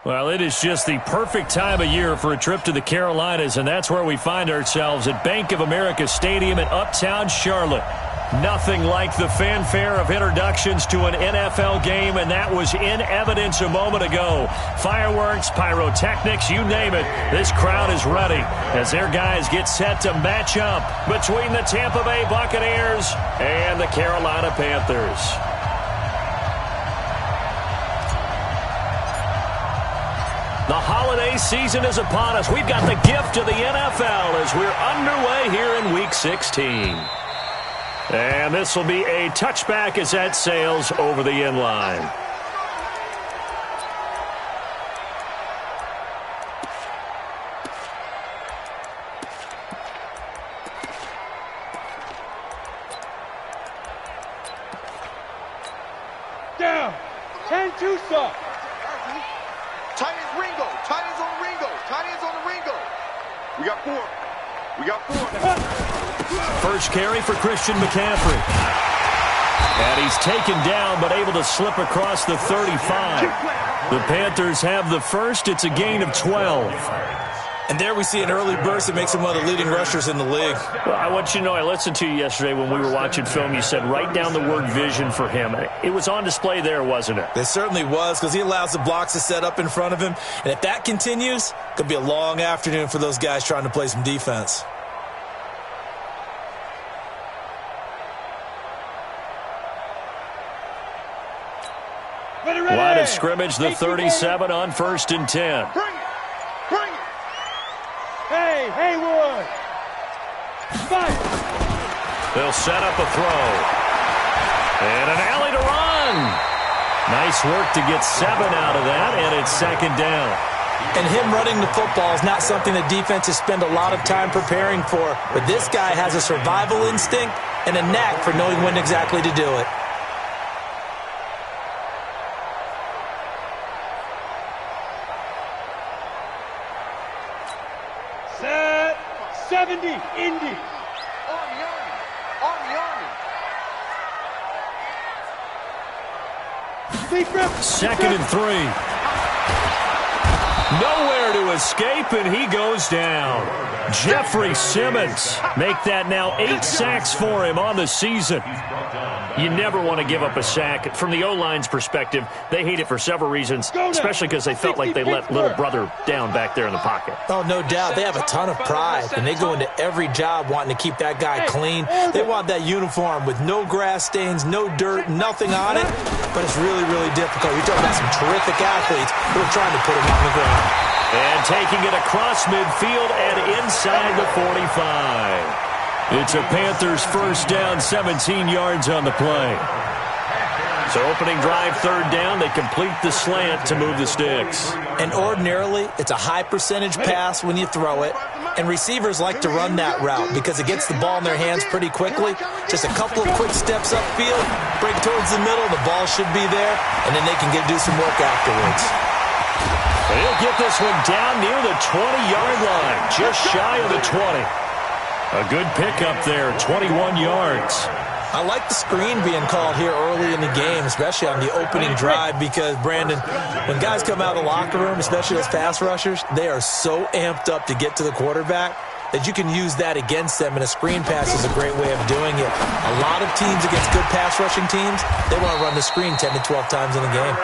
Well, it is just the perfect time of year for a trip to the Carolinas, and that's where we find ourselves at Bank of America Stadium in Uptown Charlotte. Nothing like the fanfare of introductions to an NFL game, and that was in evidence a moment ago. Fireworks, pyrotechnics, you name it. This crowd is ready as their guys get set to match up between the Tampa Bay Buccaneers and the Carolina Panthers. The holiday season is upon us. We've got the gift of the NFL as we're underway here in Week 16. And this will be a touchback as that sails over the end line. Down. 10-2 stop. Tight ends Ringo. Tight ends on the Ringo. Tight ends on the Ringo. We got four. We got four. First carry for Christian McCaffrey. And he's taken down but able to slip across the 35. The Panthers have the first. It's a gain of 12. And there we see an early burst that makes him one of the leading rushers in the league. Well, I want you to know, I listened to you yesterday when we were watching film. You said write down the word vision for him. It was on display there, wasn't it? It certainly was, because he allows the blocks to set up in front of him. And if that continues, it could be a long afternoon for those guys trying to play some defense. Line of scrimmage, the 37 on 1st and 10. Bring it. Bring it. Hey, Haywood. Fight. They'll set up a throw. And an alley to run. Nice work to get 7 out of that, and it's 2nd down. And him running the football is not something that defenses spend a lot of time preparing for. But this guy has a survival instinct and a knack for knowing when exactly to do it. Set. 70. Indy. Army. Army. Secret. 2nd and 3. Nowhere to escape, and he goes down. Jeffrey Simmons make that now 8 sacks for him on the season. You never want to give up a sack. From the O-line's perspective, they hate it for several reasons, especially because they felt like they let little brother down back there in the pocket. Oh, no doubt. They have a ton of pride, and they go into every job wanting to keep that guy clean. They want that uniform with no grass stains, no dirt, nothing on it. But it's really, really difficult. You're talking about some terrific athletes who are trying to put him on the ground. And taking it across midfield and inside the 45. It's a Panthers first down, 17 yards on the play. So opening drive, 3rd down, they complete the slant to move the sticks. And ordinarily, it's a high percentage pass when you throw it. And receivers like to run that route because it gets the ball in their hands pretty quickly. Just a couple of quick steps upfield, break towards the middle, the ball should be there, and then they can do some work afterwards. He'll get this one down near the 20-yard line, just shy of the 20. A good pickup there, 21 yards. I like the screen being called here early in the game, especially on the opening drive, because, Brandon, when guys come out of the locker room, especially those pass rushers, they are so amped up to get to the quarterback that you can use that against them, and a screen pass is a great way of doing it. A lot of teams against good pass rushing teams, they want to run the screen 10 to 12 times in a game.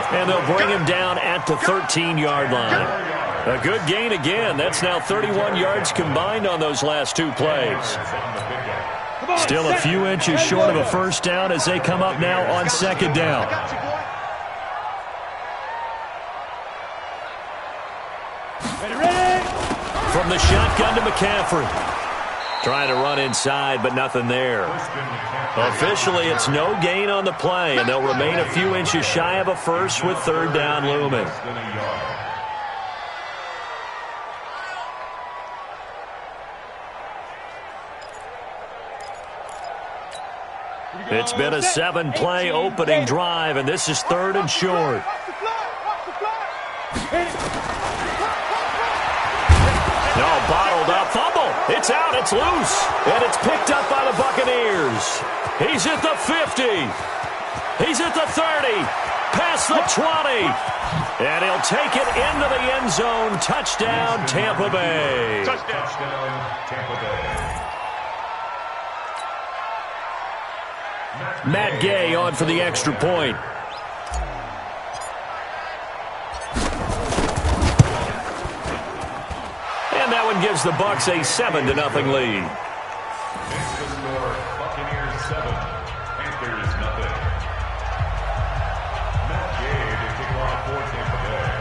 And they'll bring him down at the 13-yard line. A good gain again. That's now 31 yards combined on those last 2 plays. Still a few inches short of a first down as they come up now on 2nd down. From the shotgun to McCaffrey. Trying to run inside, but nothing there. Officially, it's no gain on the play, and they'll remain a few inches shy of a first with 3rd down looming. It's been a 7-play opening drive, and this is 3rd and short. No, bottled up, fumble. It's out, it's loose, and it's picked up by the Buccaneers. He's at the 50. He's at the 30. Past the 20. And he'll They'll take it into the end zone. Touchdown, Tampa Bay. Touchdown, Tampa Bay. Matt Gay on for the extra point. And that one gives the Bucs a 7-0 lead. The score, Buccaneers 7, Panthers nothing. Matt Gay to kick off for Tampa Bay.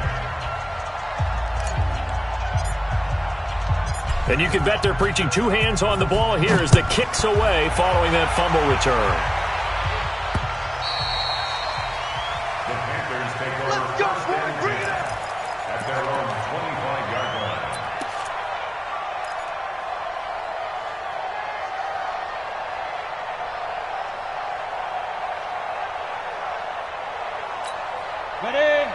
And you can bet they're preaching two hands on the ball here as the kick's away following that fumble return. The Panthers take over first and 10 at their own 25-yard line.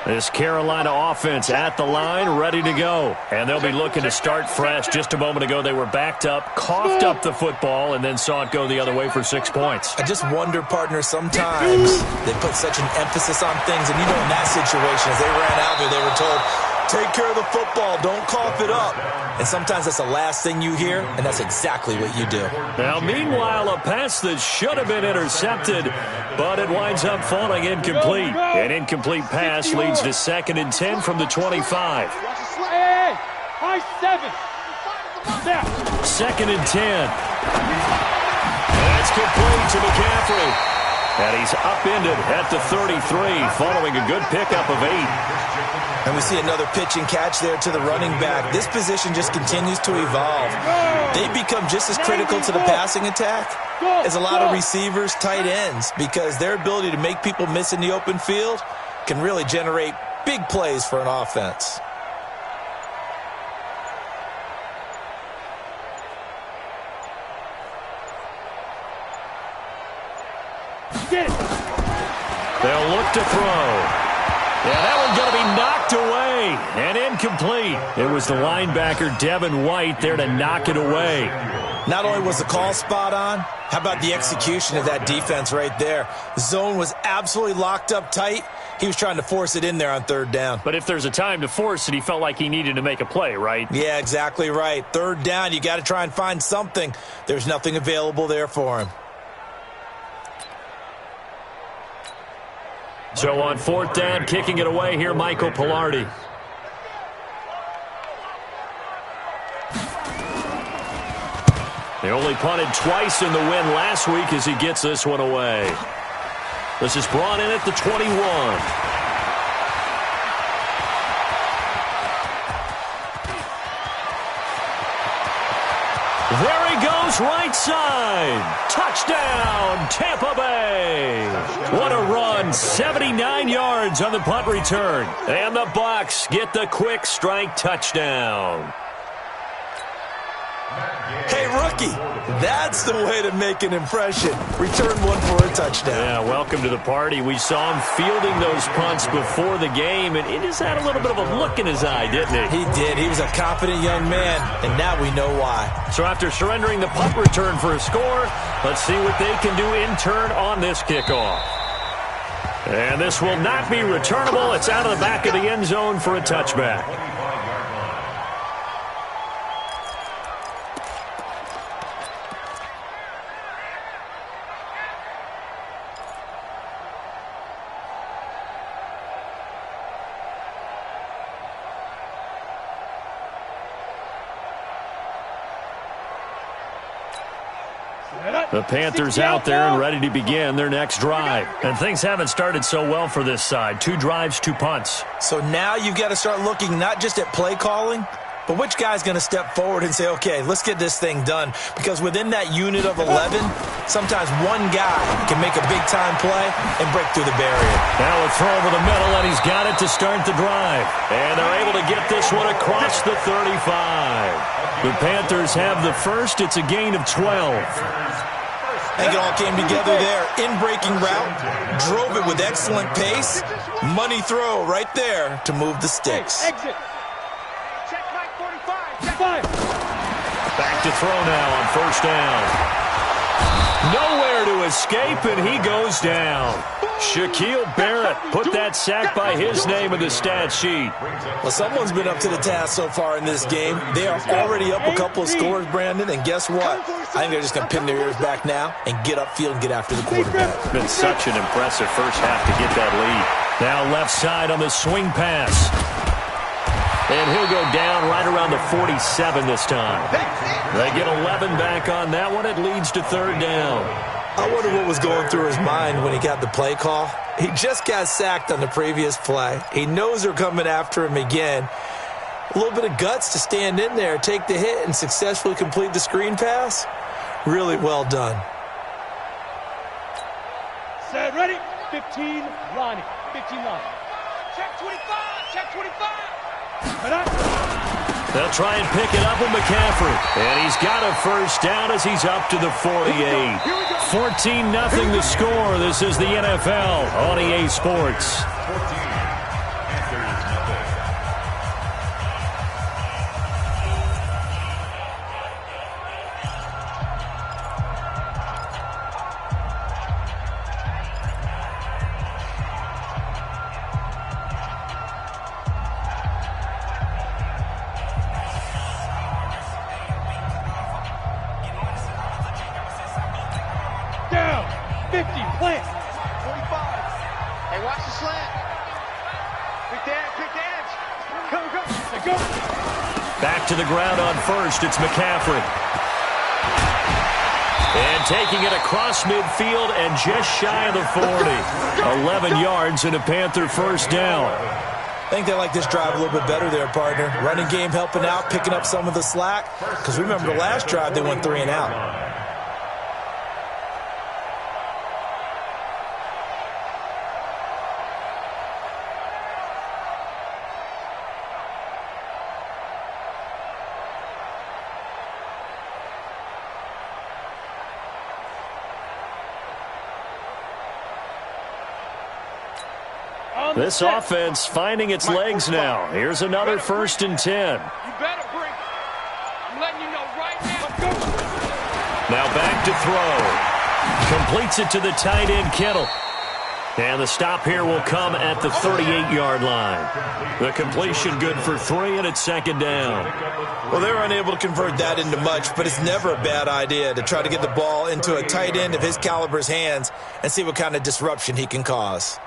This Carolina offense at the line, ready to go. And they'll be looking to start fresh. Just a moment ago, they were backed up, coughed up the football, and then saw it go the other way for 6 points. I just wonder, partner, sometimes they put such an emphasis on things. And, you know, in that situation, as they ran out there, they were told, take care of the football, don't cough it up. And sometimes that's the last thing you hear, and that's exactly what you do. Now, meanwhile, a pass that should have been intercepted, but it winds up falling incomplete. An incomplete pass leads to 2nd and 10 from the 25. Hey, high 7. Snap. 2nd and 10. That's complete to McCaffrey. And he's upended at the 33 following a good pickup of 8. And we see another pitch and catch there to the running back. This position just continues to evolve. They become just as critical to the passing attack as a lot of receivers, tight ends, because their ability to make people miss in the open field can really generate big plays for an offense. They'll look to throw. Yeah, that one's going to be knocked away and incomplete. It was the linebacker, Devin White, there to knock it away. Not only was the call spot on, how about the execution of that defense right there? The zone was absolutely locked up tight. He was trying to force it in there on 3rd down. But if there's a time to force it, he felt like he needed to make a play, right? Yeah, exactly right. 3rd down, you got to try and find something. There's nothing available there for him. So on 4th down, kicking it away here, Michael Pilardi. They only punted twice in the win last week as he gets this one away. This is brought in at the 21. There he goes, right side. Touchdown, Tampa Bay. What a run, 79 yards on the punt return. And the Bucs get the quick strike touchdown. Hey, rookie, that's the way to make an impression. Return one for a touchdown. Yeah, welcome to the party. We saw him fielding those punts before the game, and he just had a little bit of a look in his eye, didn't he? He did. He was a confident young man, and now we know why. So after surrendering the punt return for a score, let's see what they can do in turn on this kickoff. And this will not be returnable. It's out of the back of the end zone for a touchback. The Panthers out there and ready to begin their next drive. And things haven't started so well for this side. 2 drives, 2 punts. So now you've got to start looking not just at play calling, but which guy's going to step forward and say, okay, let's get this thing done. Because within that unit of 11, sometimes one guy can make a big-time play and break through the barrier. Now a throw over the middle, and he's got it to start the drive. And they're able to get this one across the 35. The Panthers have the first. It's a gain of 12. I think it all came together there. In-breaking route, drove it with excellent pace. Money throw right there to move the sticks. Exit. Check Mike 45. Check 5. Back to throw now on 1st down. Nowhere to escape, and he goes down. Shaquille Barrett put that sack by his name in the stat sheet. Well, someone's been up to the task so far in this game. They are already up a couple of scores, Brandon, and guess what? I think they're just going to pin their ears back now and get upfield and get after the quarterback. Been such an impressive first half to get that lead. Now left side on the swing pass. And he'll go down right around the 47 this time. They get 11 back on that one. It leads to third down. I wonder what was going through his mind when he got the play call. He just got sacked on the previous play. He knows they're coming after him again. A little bit of guts to stand in there, take the hit, and successfully complete the screen pass. Really well done. Set, ready? 15, Lonnie. 15, Lonnie. Check 25, check 25. They'll try and pick it up with McCaffrey. And he's got a first down as he's up to the 48. 14-0 the score. This is the NFL on EA Sports. Down. 50, plant. 45. Hey, watch the slant. Pick the edge. Go. Let go. Back to the ground on first. It's McCaffrey. And taking it across midfield and just shy of the 40. 11 yards and a Panther first down. I think they like this drive a little bit better there, partner. Running game helping out, picking up some of the slack. Because remember the last drive, they went 3 and out. This offense finding its legs now. Here's another 1st and 10. You better bring it. I'm letting you know right now. Let's go. Now back to throw. Completes it to the tight end, Kittle. And the stop here will come at the 38-yard line. The completion good for 3, and it's 2nd down. Well, they were unable to convert that into much, but it's never a bad idea to try to get the ball into a tight end of his caliber's hands and see what kind of disruption he can cause.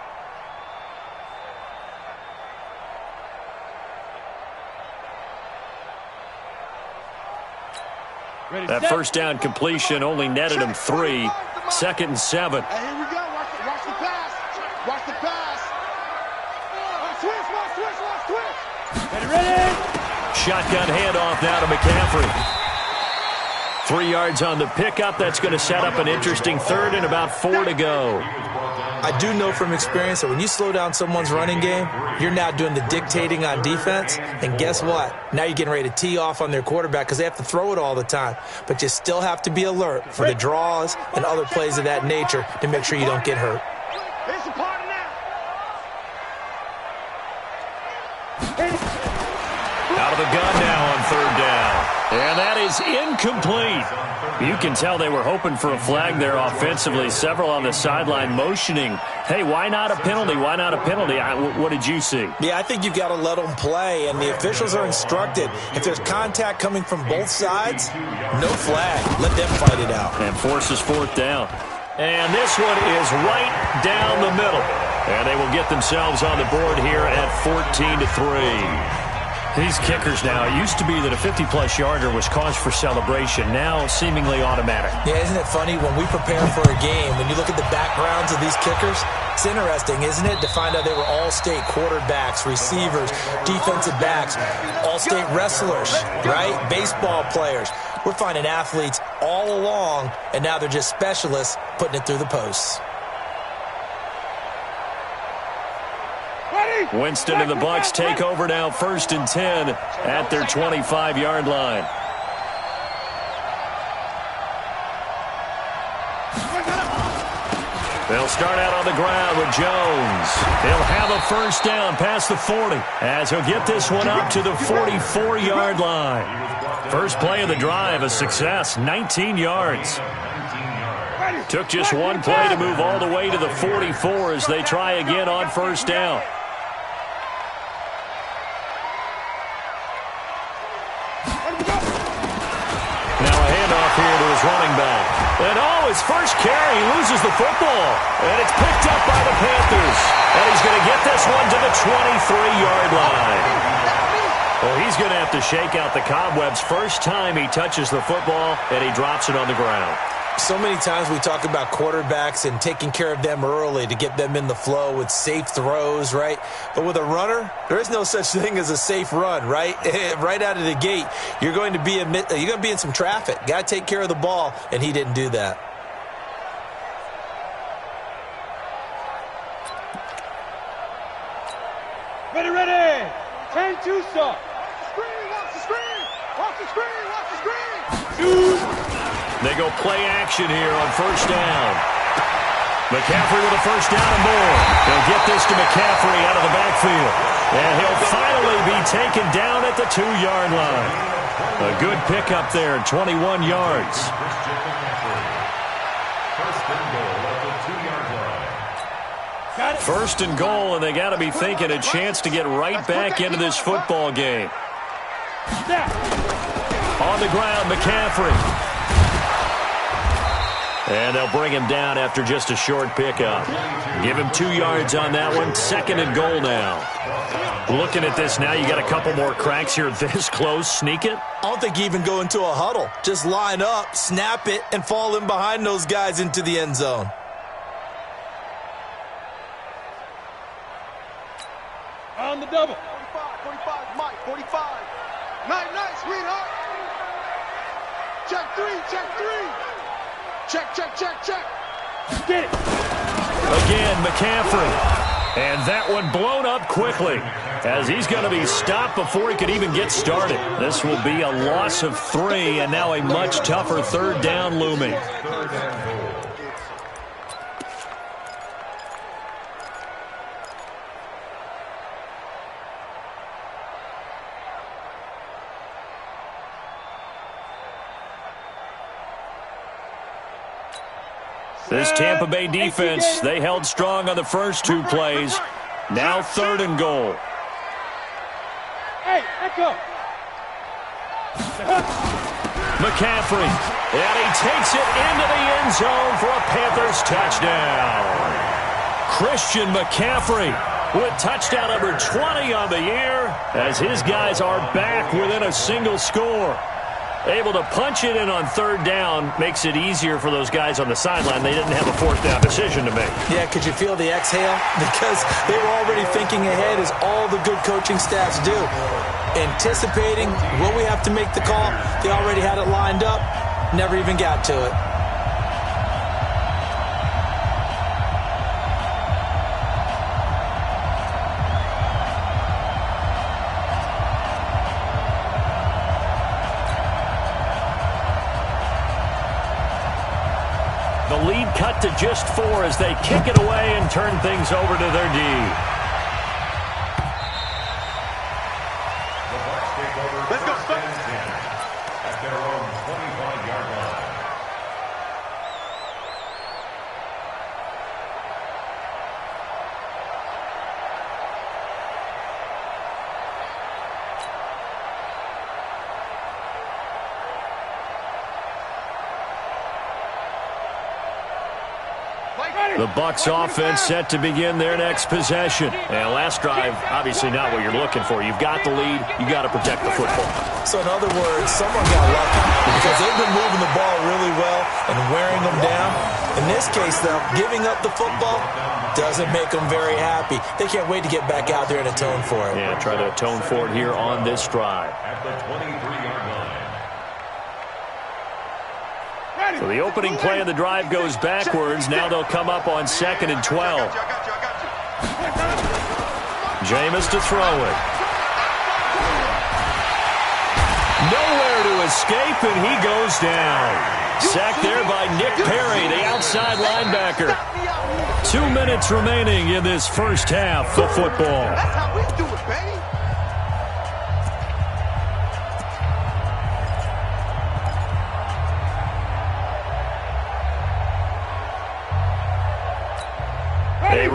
That first down completion only netted him 3. 2nd and 7. Hey, here we go. Watch the pass. Watch the pass. Switch. Ready. Shotgun handoff now to McCaffrey. 3 yards on the pickup. That's going to set up an interesting 3rd and about 4 to go. I do know from experience that when you slow down someone's running game, you're now doing the dictating on defense. And guess what? Now you're getting ready to tee off on their quarterback because they have to throw it all the time. But you still have to be alert for the draws and other plays of that nature to make sure you don't get hurt. It's a party now. Out of the gun now on 3rd down. And that is incomplete. You can tell they were hoping for a flag there offensively. Several on the sideline motioning. Hey, why not a penalty? Why not a penalty? What did you see? Yeah, I think you've got to let them play, and the officials are instructed. If there's contact coming from both sides, no flag. Let them fight it out. And forces 4th down. And this one is right down the middle. And they will get themselves on the board here at 14-3. These kickers now, it used to be that a 50-plus yarder was cause for celebration. Now seemingly automatic. Yeah, isn't it funny when we prepare for a game, when you look at the backgrounds of these kickers, it's interesting, isn't it, to find out they were all-state quarterbacks, receivers, defensive backs, all-state wrestlers, right? Baseball players. We're finding athletes all along, and now they're just specialists putting it through the posts. Winston and the Bucs take over now, 1st and 10 at their 25-yard line. They'll start out on the ground with Jones. He'll have a first down past the 40 as he'll get this one up to the 44-yard line. First play of the drive, a success, 19 yards. Took just one play to move all the way to the 44 as they try again on first down. Now a handoff here to his running back. And his first carry, he loses the football. And it's picked up by the Panthers. And he's going to get this one to the 23-yard line. Well, he's going to have to shake out the cobwebs first time he touches the football, and he drops it on the ground. So many times we talk about quarterbacks and taking care of them early to get them in the flow with safe throws, right? But with a runner, there is no such thing as a safe run, right? Right out of the gate, you're going to be in some traffic. Got to take care of the ball, and he didn't do that. Ready. 10-2 start. Watch the screen. They go play action here on first down. McCaffrey with a first down and more. They'll get this to McCaffrey out of the backfield. And he'll finally be taken down at the 2-yard line. A good pickup there, 21 yards. First and goal, and they got to be thinking a chance to get right back into this football game. On the ground, McCaffrey. And they'll bring him down after just a short pickup. Give him 2 yards on that one. Second and goal now. Looking at this now, you got a couple more cracks here this close. Sneak it? I don't think you even go into a huddle. Just line up, snap it, and fall in behind those guys into the end zone. On the double. 45, Mike, 45. Nice, sweetheart. Check three. Check. Get it. Again, McCaffrey. And that one blown up quickly as he's going to be stopped before he could even get started. This will be a loss of 3, and now a much tougher third down looming. This Tampa Bay defense, they held strong on the first 2 plays. Now third and goal. Hey, echo. McCaffrey, and he takes it into the end zone for a Panthers touchdown. Christian McCaffrey with touchdown number 20 on the year as his guys are back within a single score. Able to punch it in on third down makes it easier for those guys on the sideline. They didn't have a fourth down decision to make. Yeah, could you feel the exhale? Because they were already thinking ahead, as all the good coaching staffs do. Anticipating, will we have to make the call? They already had it lined up, never even got to it. The lead cut to just 4 as they kick it away and turn things over to their D. Let's go, at their own 25-yard line. The Bucs offense set to begin their next possession. And last drive, obviously not what you're looking for. You've got the lead. You got to protect the football. So in other words, someone got lucky because they've been moving the ball really well and wearing them down. In this case, though, giving up the football doesn't make them very happy. They can't wait to get back out there and atone for it. Yeah, try to atone for it here on this drive. At the 23-yard line. So the opening play of the drive goes backwards. Now they'll come up on 2nd and 12. I got you. Jameis to throw it. Nowhere to escape, and he goes down. Sacked there by Nick Perry, the outside linebacker. 2 minutes remaining in this first half of football. That's how we do it, baby.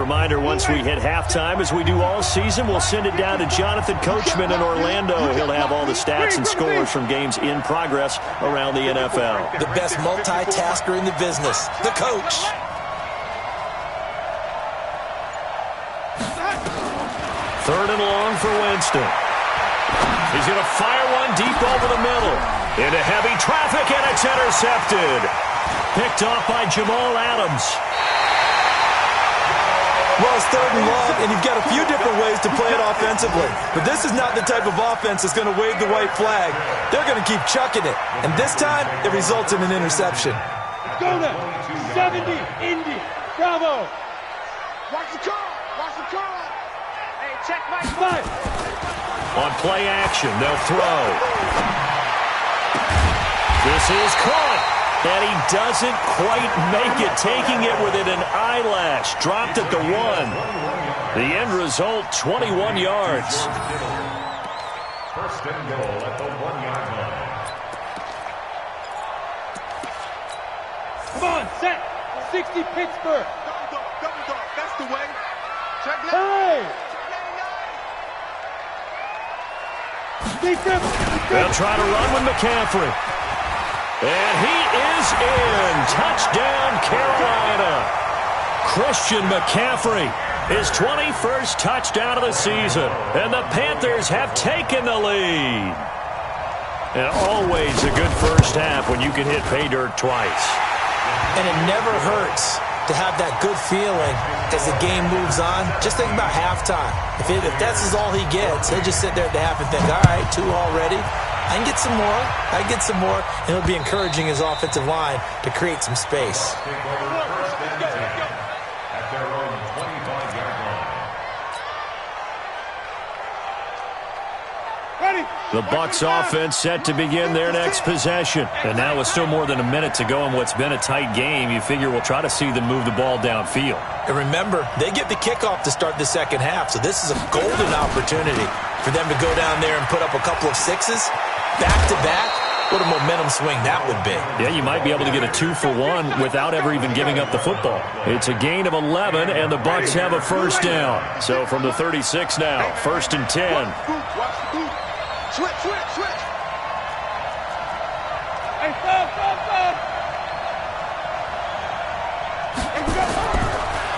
reminder, once we hit halftime, as we do all season, we'll send it down to Jonathan Coachman in Orlando. He'll have all the stats and scores from games in progress around the NFL. The best multitasker in the business, the coach. Third and long for Winston. He's going to fire one deep over the middle. Into heavy traffic, and it's intercepted. Picked off by Jamal Adams. Well, it's third and long, and you've got a few different ways to play it offensively. But this is not the type of offense that's going to wave the white flag. They're going to keep chucking it. And this time, it results in an interception. Go now. 70, Indy. Bravo. Watch the curl. Watch the curl. Hey, check my spot. On play action, they'll throw. This is caught. And he doesn't quite make it, taking it within an eyelash. Dropped at the 1. The end result, 21 yards. First and goal at the 1-yard line. Come on, set. 60 Pittsburgh. Double dog. That's the way. Check left. Hey. Big trip. They'll try to run with McCaffrey. And he is in. Touchdown, Carolina. Christian McCaffrey, his 21st touchdown of the season. And the Panthers have taken the lead. And always a good first half when you can hit pay dirt twice. And it never hurts to have that good feeling as the game moves on. Just think about halftime. If that's all he gets, he'll just sit there at the half and think, all right, 2 already. I can get some more. I can get some more. And he'll be encouraging his offensive line to create some space. At their own 25-yard line. Ready. The Bucs offense set to begin their next possession. And now with still more than a minute to go in what's been a tight game, you figure we'll try to see them move the ball downfield. And remember, they get the kickoff to start the second half, so this is a golden opportunity for them to go down there and put up a couple of sixes back-to-back. What a momentum swing that would be. Yeah, you might be able to get a 2-for-1 without ever even giving up the football. It's a gain of 11, and the Bucs have a first down. So from the 36 now, 1st and 10. Watch the boot. Switch. Hey, stop.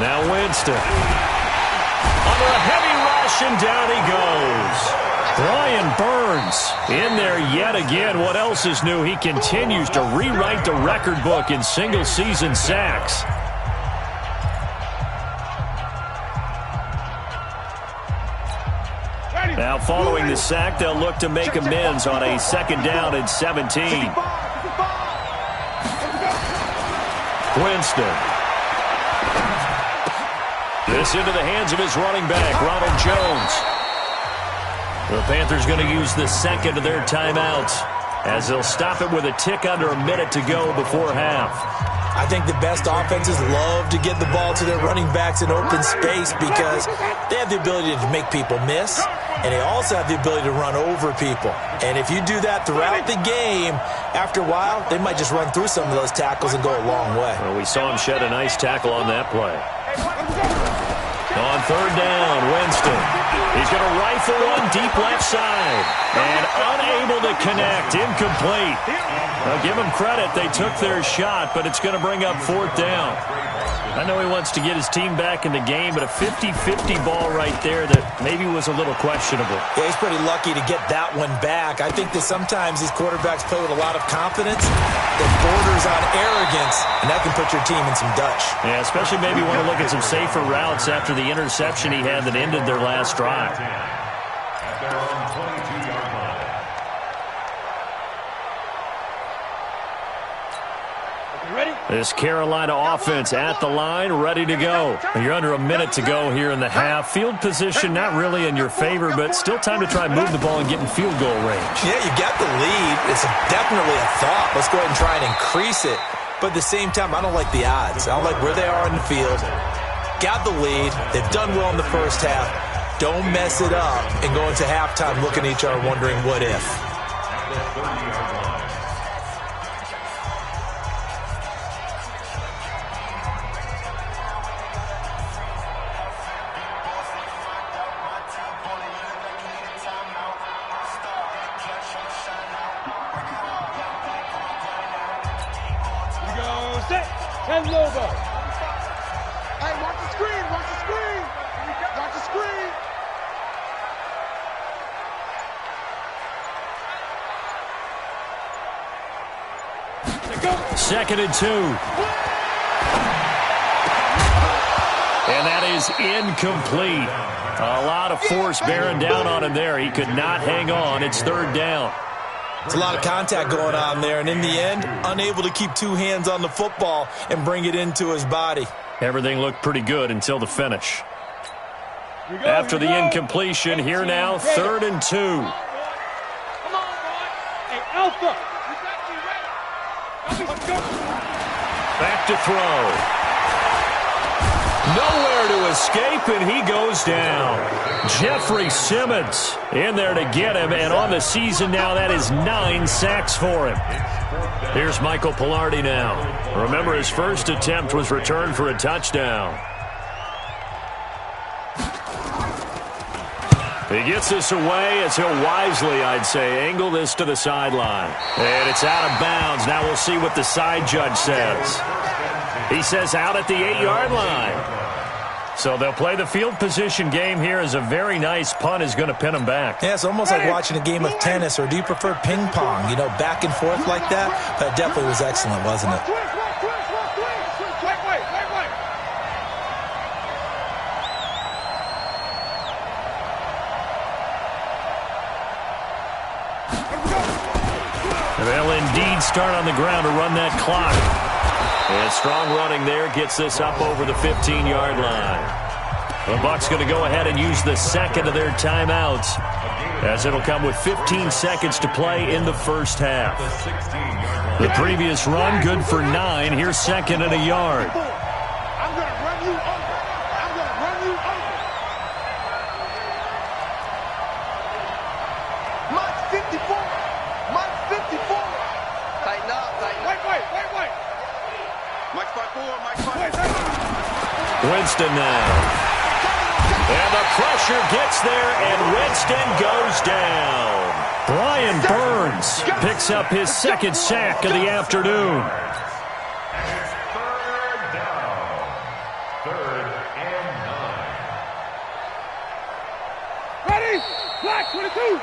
Now Winston. Under a heavy rush, and down he goes. Brian Burns in there yet again. What else is new? He continues to rewrite the record book in single-season sacks. Now following the sack, they'll look to make amends on a 2nd down and 17. Winston. This into the hands of his running back, Ronald Jones. The Panthers going to use the second of their timeouts as they'll stop it with a tick under a minute to go before half. I think the best offenses love to get the ball to their running backs in open space because they have the ability to make people miss, and they also have the ability to run over people. And if you do that throughout the game, after a while, they might just run through some of those tackles and go a long way. Well, we saw him shed a nice tackle on that play. On 3rd down, Winston. He's going to rifle one deep left side. And unable to connect. Incomplete. Now, give him credit. They took their shot, but it's going to bring up 4th down. I know he wants to get his team back in the game, but a 50-50 ball right there that maybe was a little questionable. Yeah, he's pretty lucky to get that one back. I think that sometimes these quarterbacks play with a lot of confidence that borders on arrogance, and that can put your team in some Dutch. Yeah, especially maybe want to look at some safer routes after the interception he had that ended their last drive. At their own 22-yard line. Ready? This Carolina offense at the line, ready to go. You're under a minute to go here in the half. Field position not really in your favor, but still time to try and move the ball and get in field goal range. Yeah, you got the lead. It's definitely a thought. Let's go ahead and try and increase it. But at the same time, I don't like the odds. I don't like where they are in the field. Got the lead. They've done well in the first half. Don't mess it up and go into halftime looking at each other wondering what if. set, 10 logo. Hey, watch the screen, watch the screen. Watch the screen. Second and 2. And that is incomplete. A lot of force bearing down on him there. He could not hang on. It's third down. It's a lot of contact going on there, and in the end, unable to keep two hands on the football and bring it into his body. Everything looked pretty good until the finish. After the incompletion, here now, third and 2. Come on, boy. Hey, Alpha. Back to throw. Nowhere to escape, and he goes down. Jeffrey Simmons in there to get him, and on the season now, that is 9 sacks for him. Here's Michael Pilardi now. Remember, his first attempt was returned for a touchdown. He gets this away as he'll wisely, I'd say, angle this to the sideline. And it's out of bounds. Now we'll see what the side judge says. He says out at the 8-yard line. So they'll play the field position game here as a very nice punt is going to pin them back. Yeah, it's almost like watching a game of tennis, or do you prefer ping pong, you know, back and forth like that? That definitely was excellent, wasn't it? They'll indeed start on the ground to run that clock. And strong running there gets this up over the 15-yard line. The Bucs going to go ahead and use the second of their timeouts, as it'll come with 15 seconds to play in the first half. The previous run good for 9. Here's second and a yard. I'm going to run you over. I'm going to run you over. Mike's 54. Mike's 54. Tighten up, tighten up. Wait. Mike's 5'4", Mike's 5'4". Winston now. And the pressure gets there, and Winston goes down. Brian Burns picks up his second sack of the afternoon. And it's third down. Third and 9. Ready? Flag 22.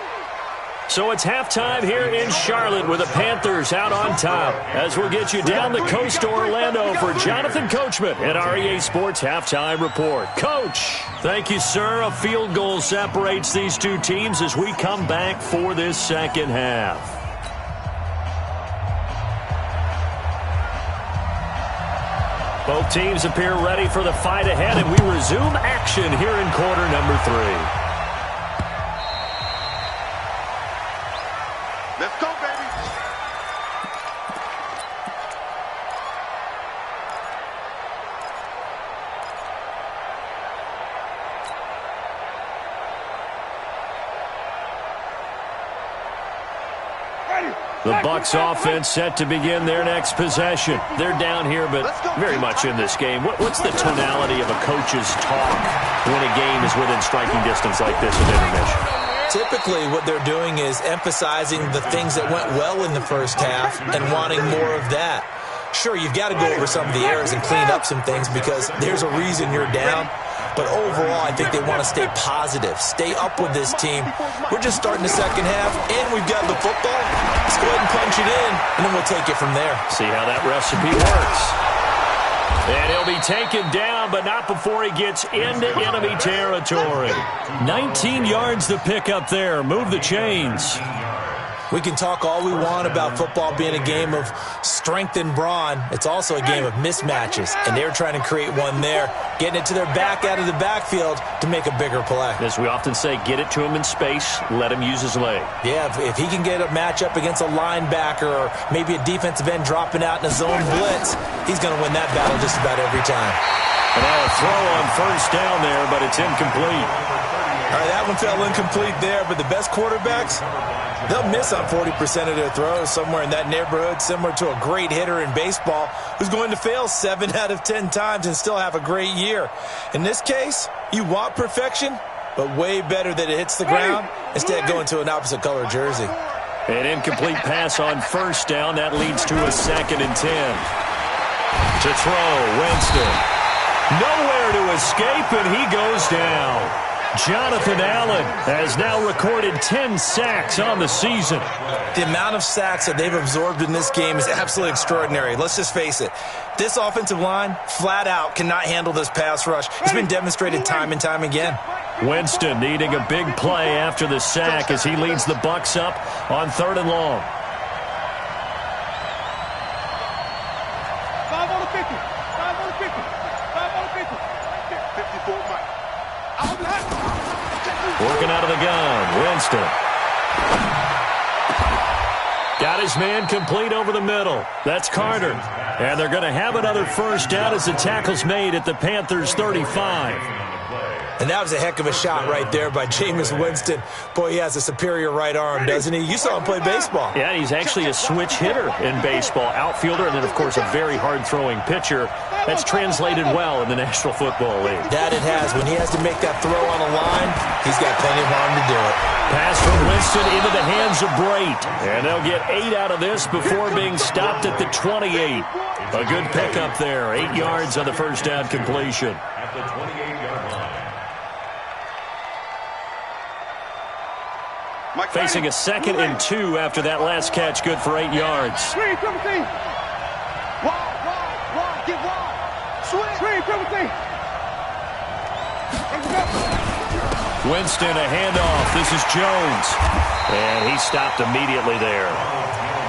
So it's halftime here in Charlotte with the Panthers out on top. As we'll get you down the coast to Orlando for Jonathan Coachman at our EA Sports Halftime Report. Coach, thank you, sir. A field goal separates these two teams as we come back for this second half. Both teams appear ready for the fight ahead, and we resume action here in quarter number 3. Let's go, baby. The Bucs offense set to begin their next possession. They're down here, but very much in this game. What's the tonality of a coach's talk when a game is within striking distance like this in intermission? Typically, what they're doing is emphasizing the things that went well in the first half and wanting more of that. Sure, you've got to go over some of the errors and clean up some things because there's a reason you're down. But overall, I think they want to stay positive, stay up with this team. We're just starting the second half, and we've got the football. Let's go ahead and punch it in, and then we'll take it from there. See how that recipe works. And he'll be taken down, but not before he gets into enemy territory. 19 yards to pick up there. Move the chains. We can talk all we want about football being a game of strength and brawn. It's also a game of mismatches, and they're trying to create one there, getting it to their back out of the backfield to make a bigger play. As we often say, get it to him in space, let him use his leg. Yeah, if he can get a matchup against a linebacker or maybe a defensive end dropping out in a zone blitz, he's going to win that battle just about every time. And now a throw on first down there, but it's incomplete. All right, that one fell incomplete there, but the best quarterbacks, they'll miss on 40% of their throws, somewhere in that neighborhood, similar to a great hitter in baseball who's going to fail 7 out of 10 times and still have a great year. In this case, you want perfection, but way better that it hits the ground instead of going to an opposite color jersey. An incomplete pass on first down. That leads to a 2nd and 10. To throw, Winston. Nowhere to escape, and he goes down. Jonathan Allen has now recorded 10 sacks on the season. The amount of sacks that they've absorbed in this game is absolutely extraordinary. Let's just face it. This offensive line, flat out, cannot handle this pass rush. It's been demonstrated time and time again. Winston needing a big play after the sack as he leads the Bucs up on 3rd and long. 5 on the 50. 5 on the 50. 5 on the 50. 54 Mike. Working out of the gun, Winston. Got his man complete over the middle. That's Carter. And they're going to have another first down as the tackle's made at the Panthers' 35. And that was a heck of a shot right there by Jameis Winston. Boy, he has a superior right arm, doesn't he? You saw him play baseball. Yeah, he's actually a switch hitter in baseball. Outfielder and then, of course, a very hard-throwing pitcher. That's translated well in the National Football League. That it has. When he has to make that throw on the line, he's got plenty of arm to do it. Pass from Winston into the hands of Brait. And they'll get 8 out of this before being stopped at the 28. A good pickup there. 8 yards on the first down completion. At the 28-yard line. Facing a 2nd and 2 after that last catch, good for 8 yards. Swing, triple team. Wide, get wide. Swing, triple team. Winston, a handoff. This is Jones. And he stopped immediately there.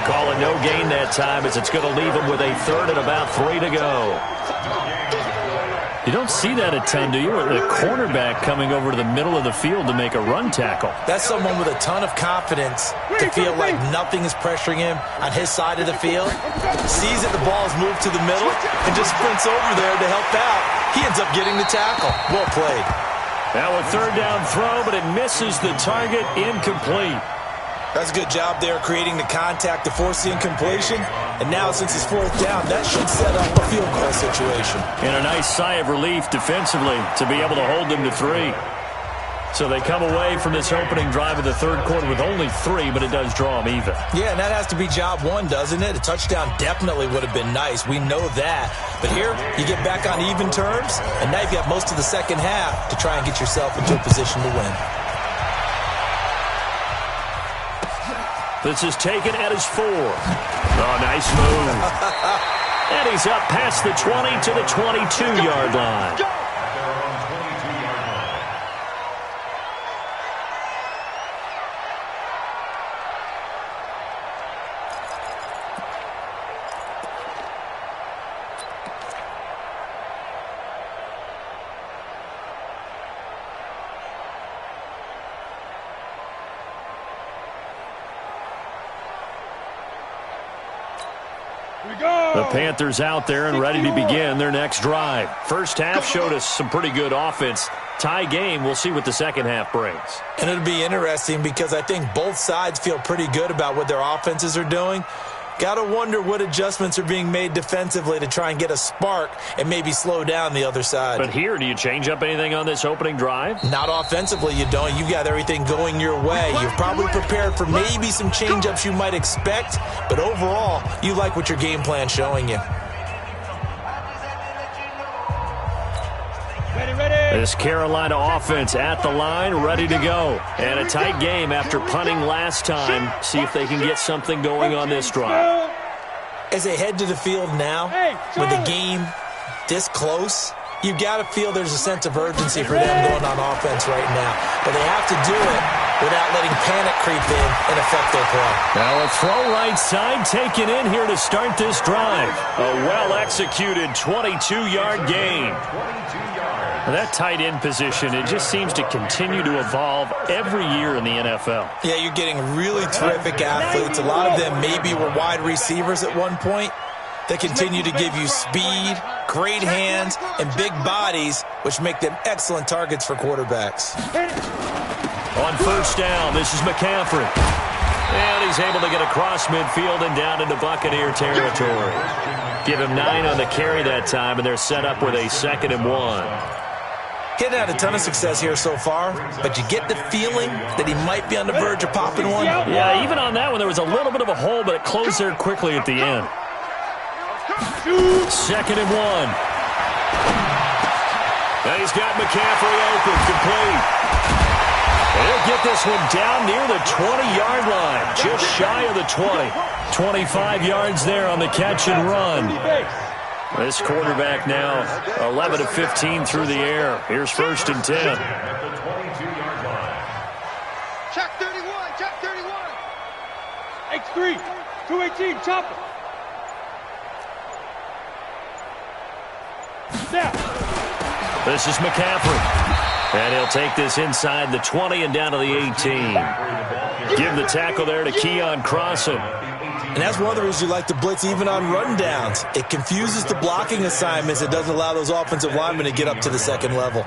Call it no gain that time as it's going to leave him with a 3rd and about 3 to go. You don't see that a ton, do you? A cornerback coming over to the middle of the field to make a run tackle. That's someone with a ton of confidence to feel like nothing is pressuring him on his side of the field. Sees that the ball is moved to the middle and just sprints over there to help out. He ends up getting the tackle. Well played. Now a 3rd down throw, but it misses the target. Incomplete. That's a good job there creating the contact to force the incompletion. And now since it's 4th down, that should set up a field goal situation. And a nice sigh of relief defensively to be able to hold them to 3. So they come away from this opening drive of the 3rd quarter with only 3, but it does draw them even. Yeah, and that has to be job 1, doesn't it? A touchdown definitely would have been nice. We know that. But here, you get back on even terms, and now you've got most of the second half to try and get yourself into a position to win. This is taken at his 4. Oh, nice move. And he's up past the 20 to the 22-yard line. The Panthers out there and ready to begin their next drive. First half showed us some pretty good offense. Tie game, we'll see what the second half brings. And it'll be interesting because I think both sides feel pretty good about what their offenses are doing. Got to wonder what adjustments are being made defensively to try and get a spark and maybe slow down the other side. But here, do you change up anything on this opening drive? Not offensively, you don't. You've got everything going your way. You're probably prepared for maybe some change-ups you might expect, but overall, you like what your game plan's showing you. This Carolina offense at the line, ready to go. And a tight game after punting last time. See if they can get something going on this drive. As they head to the field now, with the game this close, you've got to feel there's a sense of urgency for them going on offense right now. But they have to do it without letting panic creep in and affect their play. Now a throw right side taken in here to start this drive. A well-executed 22-yard gain. That tight end position, it just seems to continue to evolve every year in the NFL. Yeah, you're getting really terrific athletes. A lot of them maybe were wide receivers at one point. They continue to give you speed, great hands, and big bodies, which make them excellent targets for quarterbacks. On first down, this is McCaffrey. And he's able to get across midfield and down into Buccaneer territory. Give him 9 on the carry that time, and they're set up with a 2nd and 1. He's had a ton of success here so far, but you get the feeling that he might be on the verge of popping one. Yeah, even on that one, there was a little bit of a hole, but it closed there quickly at the end. 2nd and 1. And he's got McCaffrey open, complete. And he'll get this one down near the 20-yard line, just shy of the 20. 25 yards there on the catch and run. This quarterback now 11 of 15 through the air. Here's 1st and 10. At the 22-yard line. Check 31, check 31. X3, 218, chopper. Snap. This is McCaffrey. And he'll take this inside the 20 and down to the 18. Give the tackle there to Keon Crossan. And that's one of the reasons you like to blitz even on rundowns. It confuses the blocking assignments. It doesn't allow those offensive linemen to get up to the second level.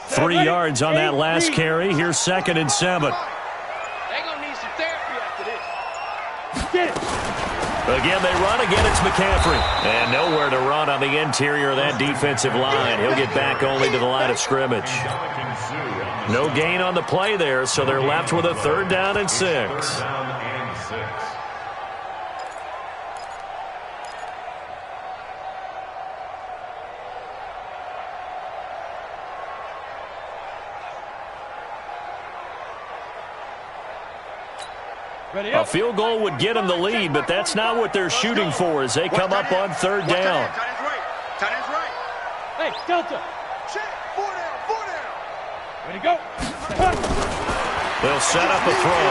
Three yards on that last carry. Here's 2nd and 7. They're going to need some therapy after this. Get it. Again, they run. Again, it's McCaffrey. And nowhere to run on the interior of that defensive line. He'll get back only to the line of scrimmage. No gain on the play there, so they're left with a 3rd down and 6. A field goal would get them the lead, but that's not what they're shooting for as they come up on 3rd down. Tight end's right. Tight end's right. Hey, Delta. Check. 4 down. 4 down. Ready to go. They'll set up a throw.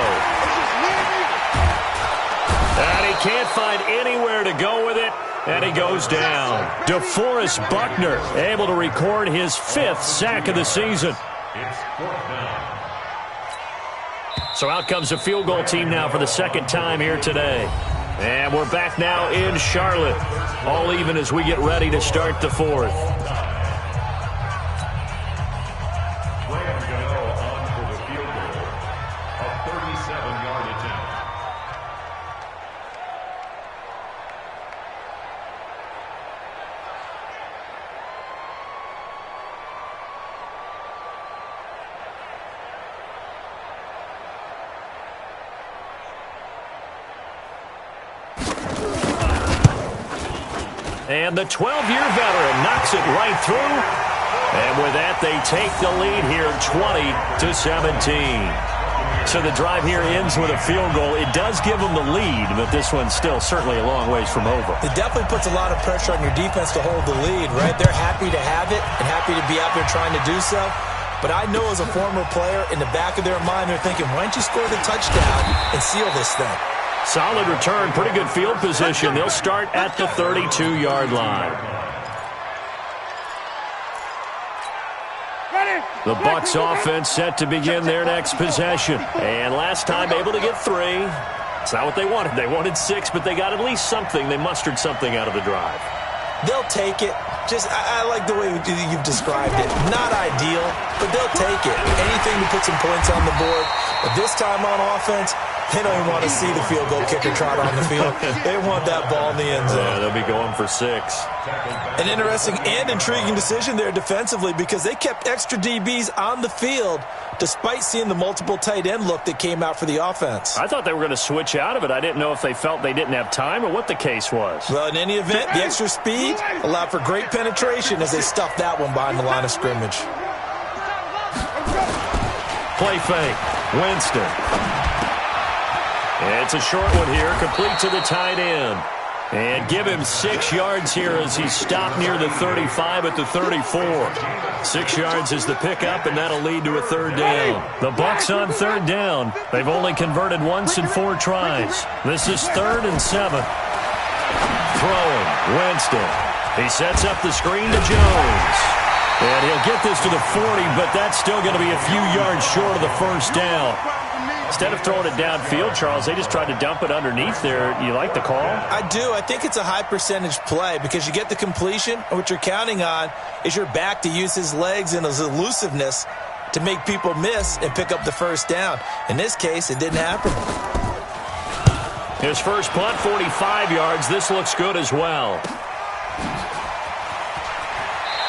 And he can't find anywhere to go with it, and he goes down. DeForest Buckner able to record his 5th sack of the season. It's 4th down. So out comes the field goal team now for the 2nd time here today. And we're back now in Charlotte. All even as we get ready to start the 4th. Rams going to go on for the field goal. A 37-yard attempt. And the 12-year veteran knocks it right through. And with that, they take the lead here 20-17. So the drive here ends with a field goal. It does give them the lead, but this one's still certainly a long ways from over. It definitely puts a lot of pressure on your defense to hold the lead, right? They're happy to have it and happy to be out there trying to do so. But I know as a former player, in the back of their mind, they're thinking, why don't you score the touchdown and seal this thing? Solid return, pretty good field position. They'll start at the 32-yard line. The Bucs offense set to begin their next possession. And last time able to get 3. It's not what they wanted. They wanted 6, but they got at least something. They mustered something out of the drive. They'll take it. I like the way you've described it. Not ideal, but they'll take it. Anything to put some points on the board. But this time on offense, they don't even want to see the field goal kicker trot on the field. They want that ball in the end zone. Yeah, they'll be going for 6. An interesting and intriguing decision there defensively because they kept extra DBs on the field despite seeing the multiple tight end look that came out for the offense. I thought they were going to switch out of it. I didn't know if they felt they didn't have time or what the case was. Well, in any event, the extra speed allowed for great penetration as they stuffed that one behind the line of scrimmage. Play fake. Winston. It's a short one here, complete to the tight end. And give him 6 yards here as he's stopped near the 35 at the 34. 6 yards is the pickup, and that'll lead to a 3rd down. The Bucs on 3rd down. They've only converted once in 4 tries. This is 3rd and 7. Throwing. Winston. He sets up the screen to Jones. And he'll get this to the 40, but that's still going to be a few yards short of the 1st down. Instead of throwing it downfield, Charles, they just tried to dump it underneath there. You like the call? I do. I think it's a high percentage play because you get the completion, and what you're counting on is your back to use his legs and his elusiveness to make people miss and pick up the 1st down. In this case, it didn't happen. His first punt, 45 yards. This looks good as well.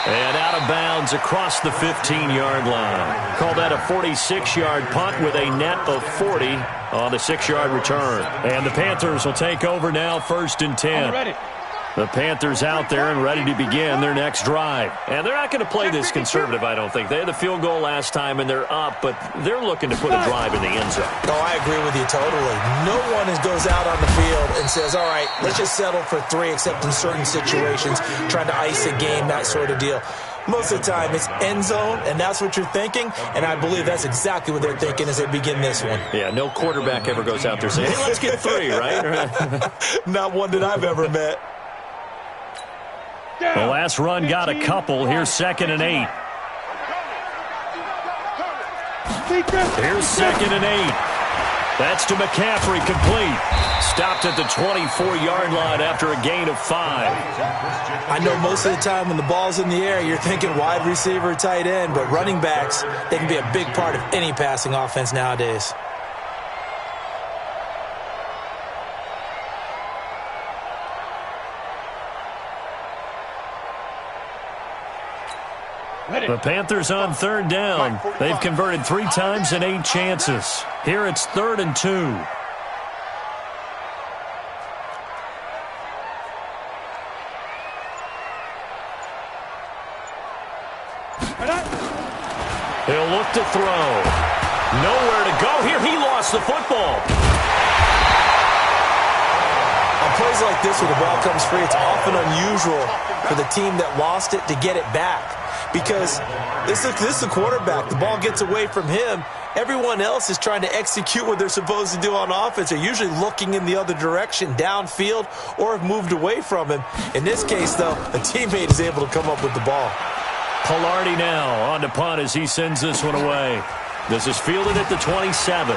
And out of bounds across the 15-yard line. Call that a 46-yard punt with a net of 40 on the 6-yard return. And the Panthers will take over now, 1st and 10. The Panthers out there and ready to begin their next drive. And they're not going to play this conservative, I don't think. They had the field goal last time, and they're up, but they're looking to put a drive in the end zone. Oh, I agree with you totally. No one goes out on the field and says, all right, let's just settle for 3, except in certain situations, trying to ice a game, that sort of deal. Most of the time, it's end zone, and that's what you're thinking, and I believe that's exactly what they're thinking as they begin this one. Yeah, no quarterback ever goes out there saying, hey, let's get 3, right? Not one that I've ever met. The last run got a couple. Here's 2nd and 8. Here's 2nd and 8. That's to McCaffrey, complete. Stopped at the 24-yard line after a gain of 5. I know most of the time when the ball's in the air, you're thinking wide receiver, tight end, but running backs, they can be a big part of any passing offense nowadays. The Panthers on 3rd down. They've converted 3 times in 8 chances. Here it's 3rd and 2. He'll look to throw. Nowhere to go here. He lost the football. On plays like this where the ball comes free, it's often unusual for the team that lost it to get it back. Because this is the quarterback. The ball gets away from him. Everyone else is trying to execute what they're supposed to do on offense. They're usually looking in the other direction, downfield, or have moved away from him. In this case, though, a teammate is able to come up with the ball. Palardi now on to punt as he sends this one away. This is fielded at the 27.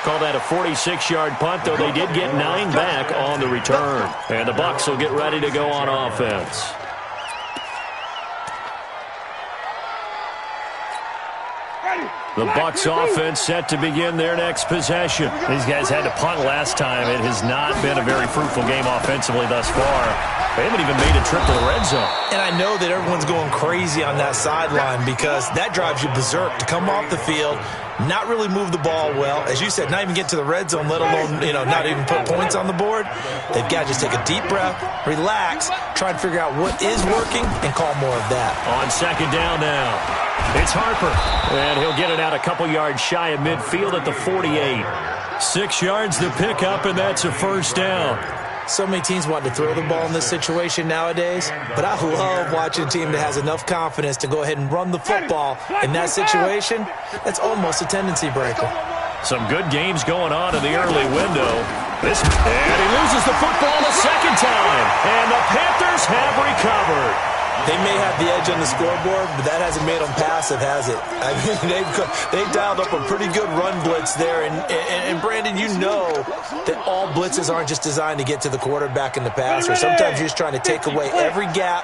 Call that a 46-yard punt, though they did get 9 back on the return. And the Bucs will get ready to go on offense. The Bucs offense set to begin their next possession. These guys had to punt last time. It has not been a very fruitful game offensively thus far. They haven't even made a trip to the red zone. And I know that everyone's going crazy on that sideline because that drives you berserk to come off the field, not really move the ball well. As you said, not even get to the red zone, let alone, not even put points on the board. They've got to just take a deep breath, relax, try to figure out what is working, and call more of that. On 2nd down now, it's Harper. And he'll get it out a couple yards shy of midfield at the 48. 6 yards to pick up, and that's a 1st down. So many teams want to throw the ball in this situation nowadays, but I love watching a team that has enough confidence to go ahead and run the football. In that situation, that's almost a tendency breaker. Some good games going on in the early window. And he loses the football a 2nd time, and the Panthers have recovered. They may have the edge on the scoreboard, but that hasn't made them passive, has it? I mean, they've dialed up a pretty good run blitz there. And Brandon, you know that all blitzes aren't just designed to get to the quarterback in the passer. Sometimes you're just trying to take away every gap,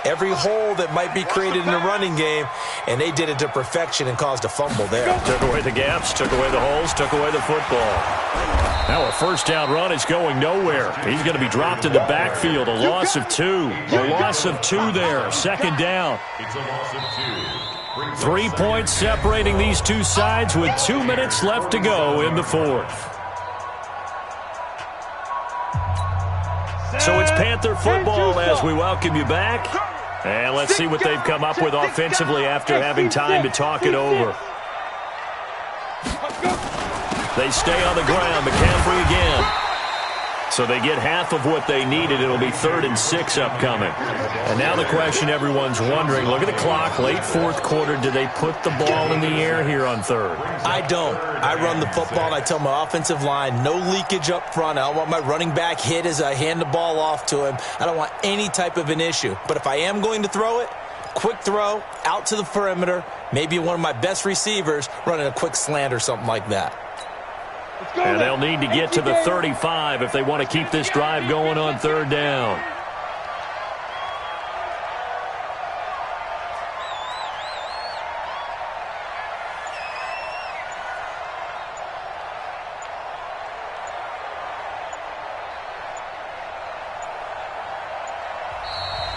every hole that might be created in the running game, and they did it to perfection and caused a fumble there. Took away the gaps, took away the holes, took away the football. Now a 1st down run is going nowhere. He's going to be dropped in the backfield. A loss of 2. A loss of 2 there. 2nd down. It's a loss of 2. 3 points separating these two sides with 2 minutes left to go in the 4th. So it's Panther football as we welcome you back. And let's see what they've come up with offensively after having time to talk it over. They stay on the ground. McCaffrey again. So they get half of what they needed. It'll be 3rd and 6 upcoming. And now the question everyone's wondering, look at the clock, late 4th quarter. Do they put the ball in the air here on 3rd? I don't. I run the football, and I tell my offensive line, no leakage up front. I don't want my running back hit as I hand the ball off to him. I don't want any type of an issue. But if I am going to throw it, quick throw, out to the perimeter, maybe one of my best receivers running a quick slant or something like that. And they'll need to get to the 35 if they want to keep this drive going on 3rd down.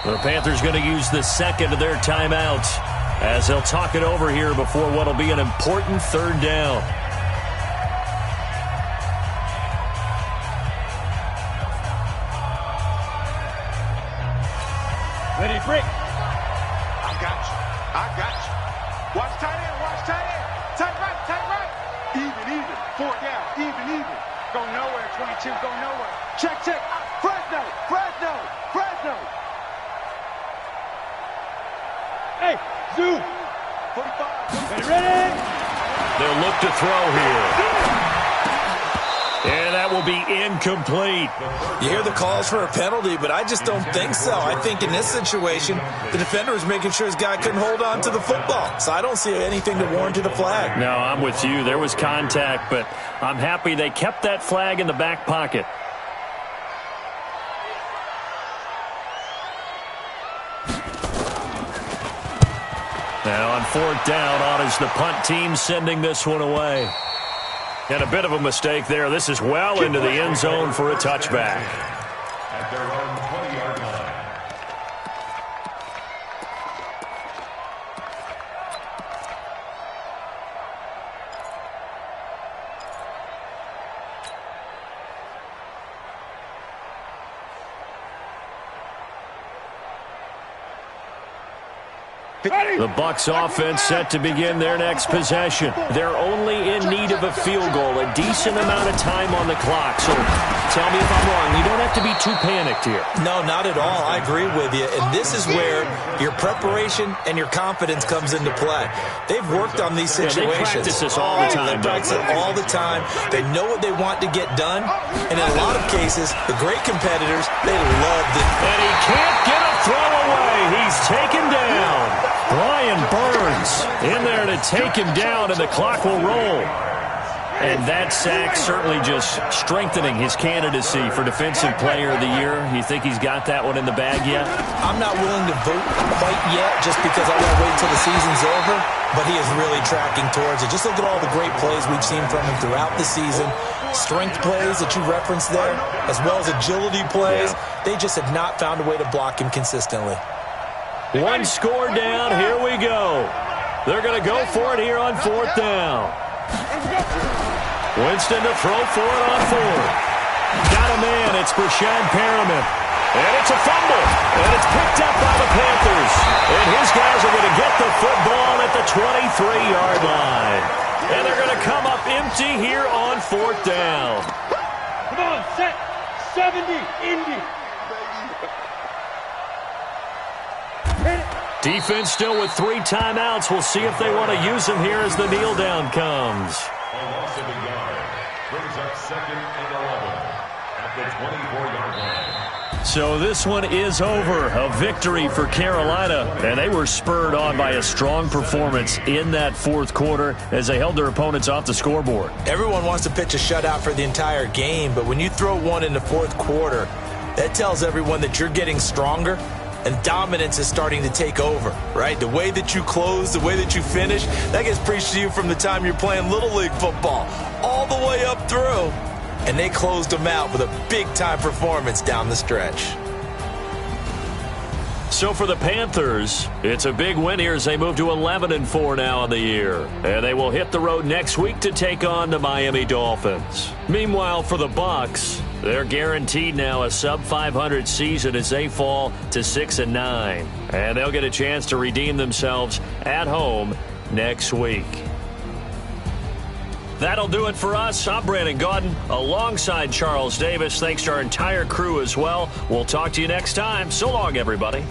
The Panthers going to use the second of their timeouts as they'll talk it over here before what will be an important third down. Ready, break. I got you. I got you. Watch tight end. Watch tight end. Tight right. Tight right. Even. 4 down. Even. Go nowhere, 22. Go nowhere. Check. Fresno. Hey, Zoo. 45. Ready? They'll look to throw here. And that will be incomplete. You hear the calls for a penalty, but I just don't think so. I think in this situation, the defender was making sure his guy couldn't hold on to the football. So I don't see anything to warrant a flag. No, I'm with you. There was contact, but I'm happy they kept that flag in the back pocket. Now on 4th down, on is the punt team sending this one away. And a bit of a mistake there. This is well into the end zone for a touchback. At their own 20-yard line. The Bucs offense set to begin their next possession. They're only in need of a field goal, a decent amount of time on the clock. So tell me if I'm wrong. You don't have to be too panicked here. No, not at all. I agree with you. And this is where your preparation and your confidence comes into play. They've worked on these situations. They practice this all the time. They practice it all the time. They know what they want to get done. And in a lot of cases, the great competitors, they love it. And he can't get a throw away. He's taken down. Brian Burns in there to take him down, and the clock will roll. And that sack certainly just strengthening his candidacy for Defensive Player of the Year. You think he's got that one in the bag yet? I'm not willing to vote quite yet just because I want to wait until the season's over, but he is really tracking towards it. Just look at all the great plays we've seen from him throughout the season. Strength plays that you referenced there, as well as agility plays. They just have not found a way to block him consistently. One score down. Here we go. They're going to go for it here on 4th down. Winston to throw for it on 4th. Got a man. It's Brashad Perriman. And it's a fumble. And it's picked up by the Panthers. And his guys are going to get the football at the 23-yard line. And they're going to come up empty here on 4th down. Come on, set. 70, Indy. Defense still with 3 timeouts. We'll see if they want to use them here as the kneel down comes. A loss of a yard brings up 2nd and 11 at the 24-yard line. So this one is over. A victory for Carolina, and they were spurred on by a strong performance in that 4th quarter as they held their opponents off the scoreboard. Everyone wants to pitch a shutout for the entire game, but when you throw one in the 4th quarter, that tells everyone that you're getting stronger and dominance is starting to take over, right? The way that you close, the way that you finish, that gets preached to you from the time you're playing Little League football all the way up through. And they closed them out with a big-time performance down the stretch. So for the Panthers, it's a big win here as they move to 11-4 now on the year. And they will hit the road next week to take on the Miami Dolphins. Meanwhile, for the Bucs, they're guaranteed now a sub-500 season as they fall to 6-9. And they'll get a chance to redeem themselves at home next week. That'll do it for us. I'm Brandon Gaudin alongside Charles Davis. Thanks to our entire crew as well. We'll talk to you next time. So long, everybody.